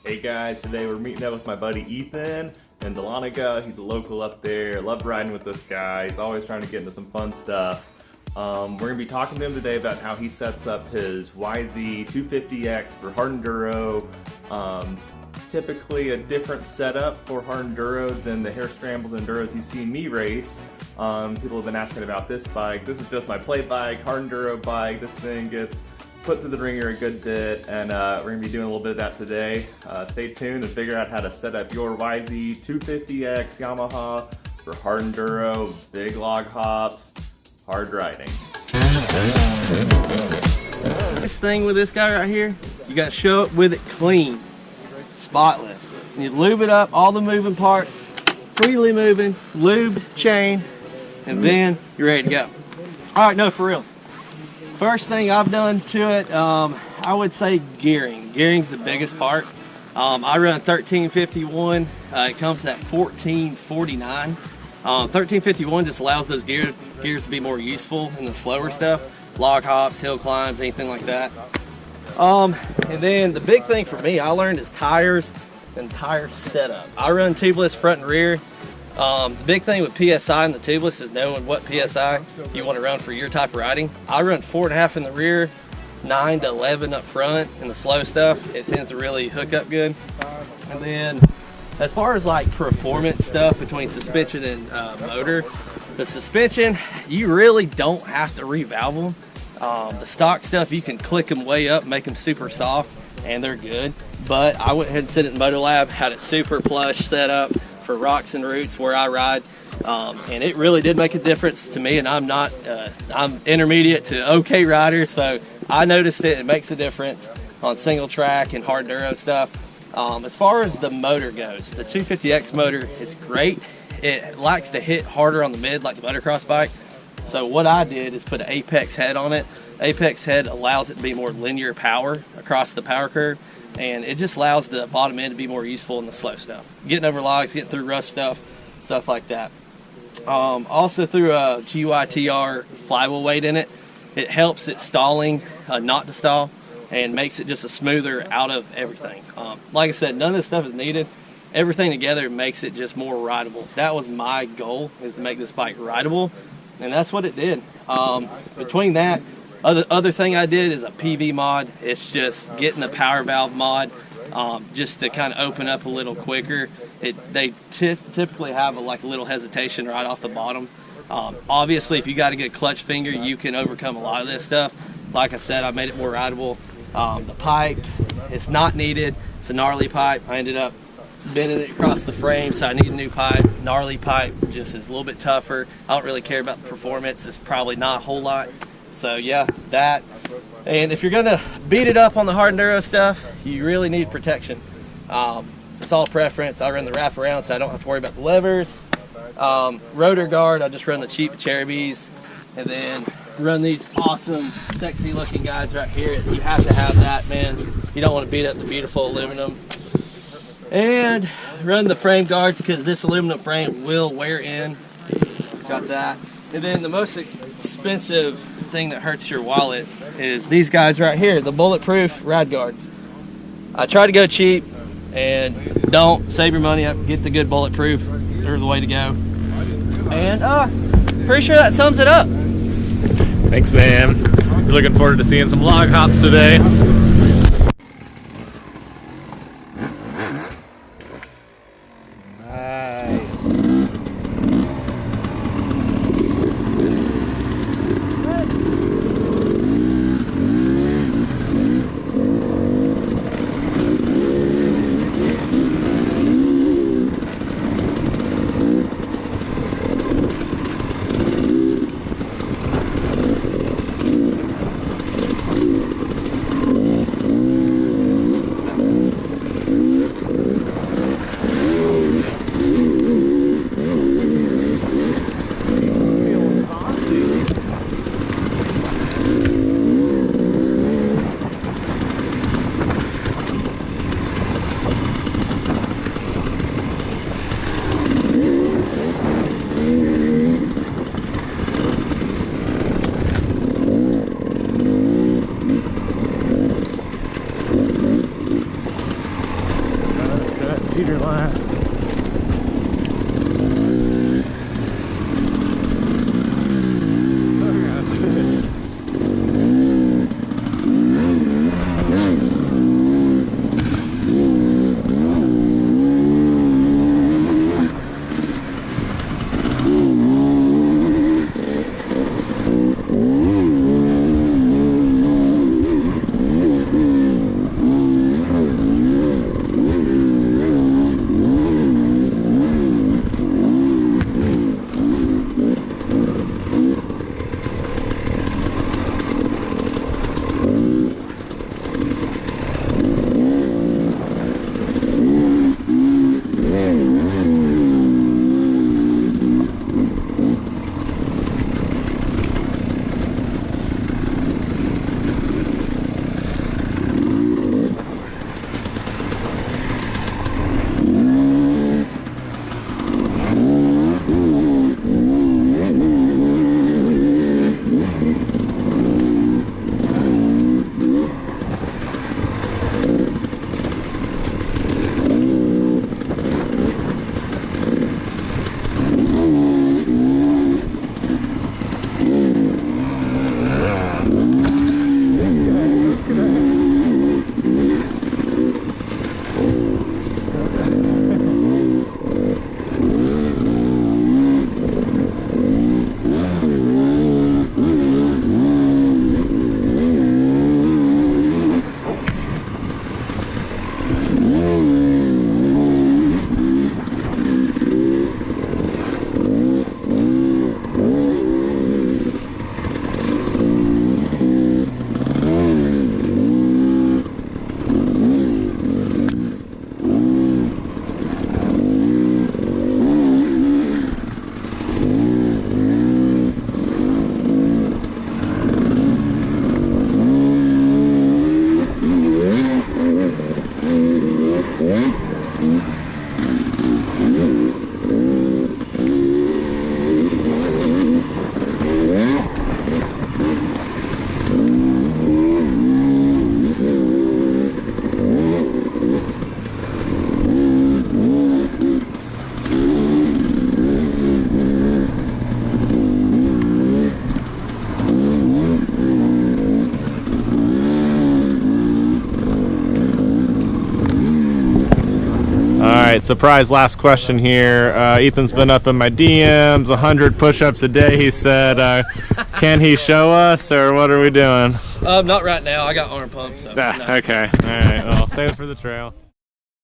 Hey guys, today we're meeting up with my buddy Ethan in Dahlonega. He's a local up there. Love riding with this guy. He's always trying to get into some fun stuff. We're going to be talking to him today about how he sets up his YZ250X for hard enduro. Typically a different setup for hard enduro than the hair scrambles enduros he's seen me race. People have been asking about this bike. This is just my play bike, hard enduro bike. This thing gets put through the ringer a good bit, and we're going to be doing a little bit of that today. Stay tuned and figure out how to set up your YZ250X Yamaha for hard enduro, big log hops, hard riding. This thing with this guy right here, you got to show up with it clean, spotless. You lube it up, all the moving parts, freely moving, lubed chain, and then you're ready to go. All right, no, for real. First thing I've done to it, I would say gearing. Gearing's the biggest part. I run 1351. It comes at 1449. 1351 just allows those gears to be more useful in the slower stuff, log hops, hill climbs, anything like that. And then the big thing for me, I learned, is tires and tire setup. I run tubeless front and rear. The big thing with PSI and the tubeless is knowing what PSI you want to run for your type of riding. I run 4.5 in the rear, 9 to 11 up front, and the slow stuff, it tends to really hook up good. And then as far as like performance stuff between suspension and motor, the suspension, you really don't have to revalve them. The stock stuff, you can click them way up, make them super soft, and they're good. But I went ahead and set it in Moto Lab, had it super plush set up for rocks and roots where I ride, and it really did make a difference to me. And I'm not, I'm intermediate to okay rider, so I noticed it makes a difference on single track and hard enduro stuff. As far as the motor goes, the 250X motor is great. It likes to hit harder on the mid like the motocross bike. So what I did is put an Apex head on it. Apex head allows it to be more linear power across the power curve, and it just allows the bottom end to be more useful in the slow stuff. Getting over logs, getting through rough stuff like that. Also through a GYTR flywheel weight in it, it helps it stalling not to stall, and makes it just a smoother out of everything. Like I said, none of this stuff is needed. Everything together makes it just more rideable. That was my goal, is to make this bike rideable, and that's what it did. Between that, other thing I did is a PV mod. It's just getting the power valve mod, just to kind of open up a little quicker. They typically have a little hesitation right off the bottom. Obviously, if you got a good clutch finger, you can overcome a lot of this stuff. Like I said, I made it more rideable. The pipe, it's not needed. It's a gnarly pipe. I ended up bending it across the frame, so I need a new pipe. Gnarly pipe just is a little bit tougher. I don't really care about the performance. It's probably not a whole lot. So yeah, that. And if you're gonna beat it up on the hard enduro stuff, you really need protection. It's all preference. I run the wraparound, so I don't have to worry about the levers. Rotor guard, I just run the cheap Cherubies, and then run these awesome, sexy looking guys right here. You have to have that, man. You don't want to beat up the beautiful aluminum. And run the frame guards, because this aluminum frame will wear in. Got that. And then the most expensive thing that hurts your wallet is these guys right here, the bulletproof rad guards. I try to go cheap, and don't save your money up. Get the good bulletproof. They're the way to go. And pretty sure that sums it up. Thanks, man. We're looking forward to seeing some log hops today. flat. Alright, surprise last question here. Ethan's been up in my DMs, 100 push-ups a day, he said. Can he show us, or what are we doing? Not right now. I got arm pumps. So Okay, alright, well, save it for the trail.